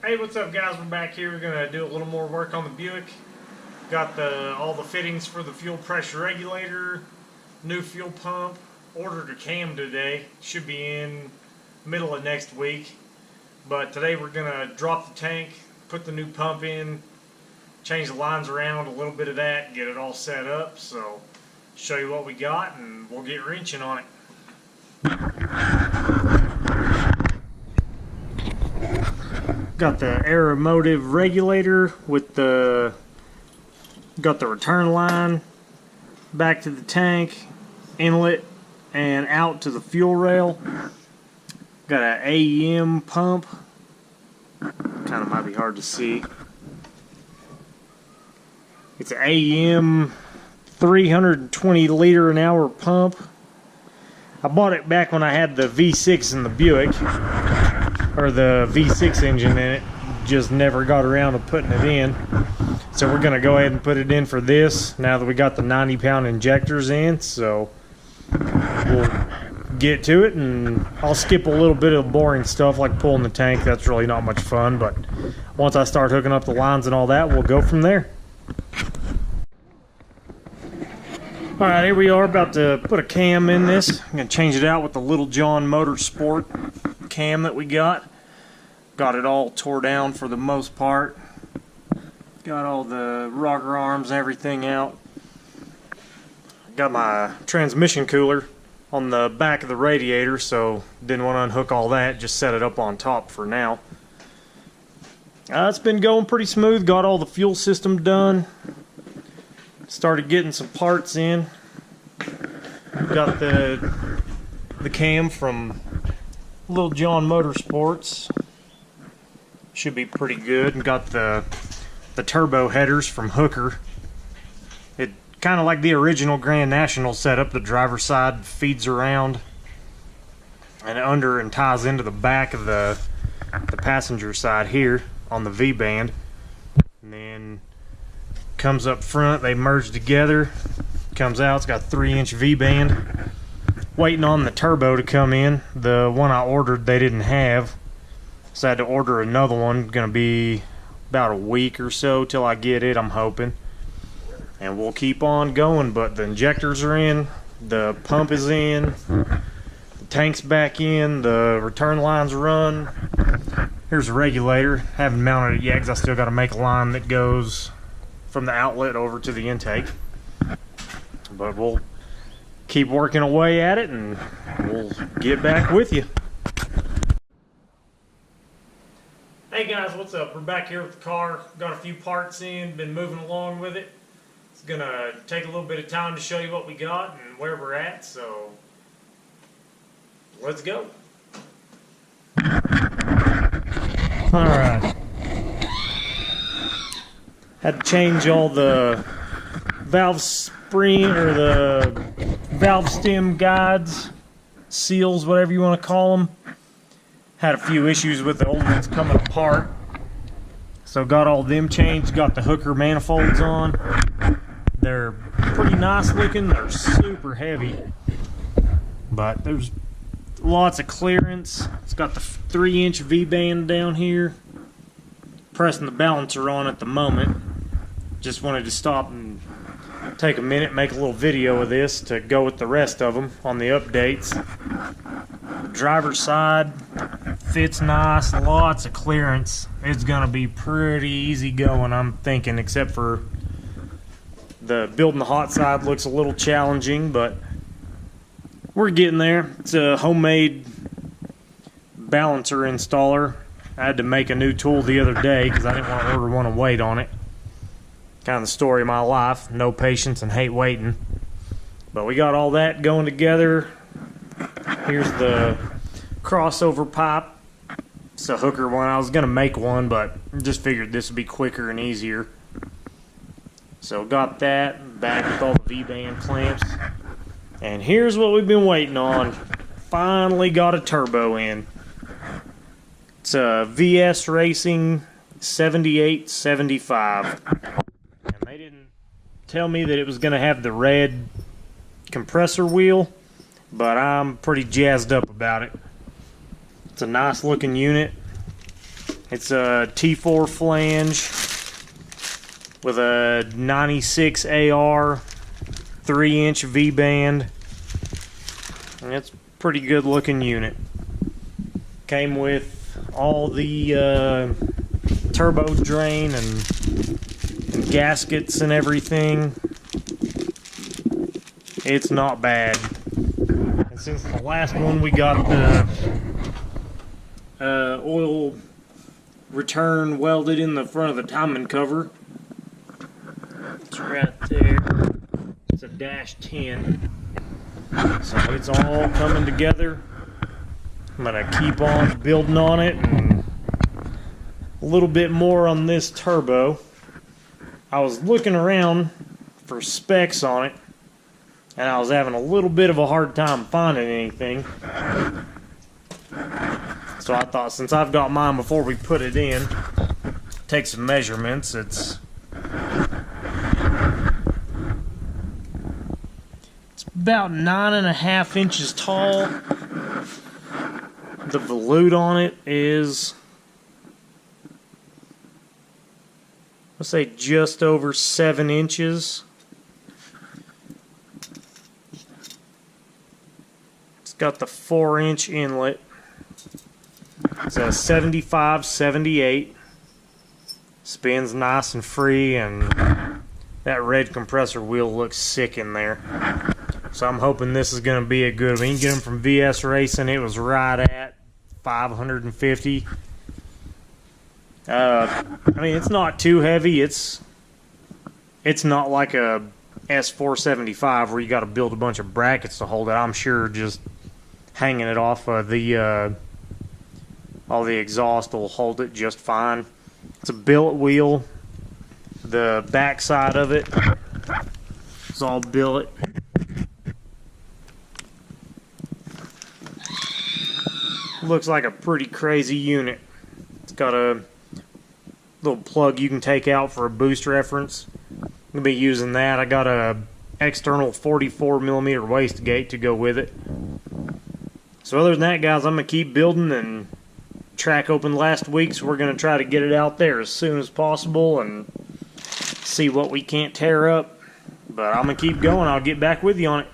Hey, what's up guys? We're back here. We're going to do a little more work on the Buick. Got all the fittings for the fuel pressure regulator, new fuel pump, ordered a cam today. Should be in middle of next week. But today we're going to drop the tank, put the new pump in, change the lines around, a little bit of that, get it all set up. So show you what we got and we'll get wrenching on it. Got the aeromotive regulator with got the return line back to the tank, inlet and out to the fuel rail. Got an AEM pump, kind of might be hard to see. It's an AEM 320 liter an hour pump. I bought it back when I had the V6 in the Buick, or the V6 engine in it, just never got around to putting it in. So we're going to go ahead and put it in for this now that we got the 90-pound injectors in. So we'll get to it, and I'll skip a little bit of boring stuff like pulling the tank. That's really not much fun, but once I start hooking up the lines and all that, we'll go from there. Alright, here we are about to put a cam in this. I'm going to change it out with the Little John Motorsport cam that we got. Got it all tore down for the most part. Got all the rocker arms and everything out. Got my transmission cooler on the back of the radiator, so didn't want to unhook all that, just set it up on top for now. It's been going pretty smooth. Got all the fuel system done. Started getting some parts in. Got the cam from Little John Motorsports. Should be pretty good. And got the turbo headers from Hooker. It kind of like the original Grand National setup. The driver's side feeds around and under and ties into the back of the passenger side here on the V-band. And then comes up front, they merge together, comes out, it's got 3-inch V-band. Waiting on the turbo to come in. The one I ordered they didn't have, so I had to order another one. Gonna be about a week or so till I get it, I'm hoping. And we'll keep on going, but the injectors are in, the pump is in, the tank's back in, the return line's run. Here's the regulator. Haven't mounted it yet because I still got to make a line that goes from the outlet over to the intake. But we'll keep working away at it and we'll get back with you. Hey guys, what's up? We're back here with the car. Got a few parts in, been moving along with it. It's gonna take a little bit of time to show you what we got and where we're at, so let's go. Alright. Had to change all the valve spring, or the valve stem guides, seals, whatever you want to call them. Had a few issues with the old ones coming apart, so got all them changed. Got the Hooker manifolds on. They're pretty nice looking. They're super heavy, but there's lots of clearance. It's got the 3-inch V-band down here. Pressing the balancer on at the moment. Just wanted to stop and take a minute, make a little video of this to go with the rest of them on the updates. Driver's side fits nice, lots of clearance. It's gonna be pretty easy going, I'm thinking, except for the building the hot side looks a little challenging, but we're getting there. It's a homemade balancer installer. I had to make a new tool the other day because I didn't want to order one and wait on it. Kind of the story of my life. No patience and hate waiting. But we got all that going together. Here's the crossover pipe. It's a Hooker one. I was going to make one, but just figured this would be quicker and easier. So got that back with all the V-band clamps. And here's what we've been waiting on. Finally got a turbo in. It's a VS Racing 7875. And they didn't tell me that it was going to have the red compressor wheel, but I'm pretty jazzed up about it. It's a nice looking unit. It's a T4 flange with a 96 AR, 3-inch V-band, and it's a pretty good looking unit. Came with all the turbo drain and gaskets and everything. It's not bad. And since the last one we got the oil return welded in the front of the timing cover. It's right there. It's a -10. So it's all coming together. I'm gonna keep on building on it, and a little bit more on this turbo. I was looking around for specs on it, and I was having a little bit of a hard time finding anything. So I thought, since I've got mine before we put it in, take some measurements. It's about 9.5 inches tall. The volute on it is, let's say, just over 7 inches. It's got the 4-inch inlet. It's a 75-78. Spins nice and free, and that red compressor wheel looks sick in there. So I'm hoping this is going to be a good one. You can get them from VS Racing. It was right at $550. I mean, it's not too heavy. It's not like a S475 where you got to build a bunch of brackets to hold it. I'm sure just hanging it off of the all the exhaust will hold it just fine. It's a billet wheel. The back side of it is all billet. Looks like a pretty crazy unit. It's got a little plug you can take out for a boost reference. I'm going to be using that. I got a external 44mm wastegate to go with it. So other than that, guys, I'm going to keep building, and track opened last week, so we're going to try to get it out there as soon as possible and see what we can't tear up. But I'm going to keep going. I'll get back with you on it.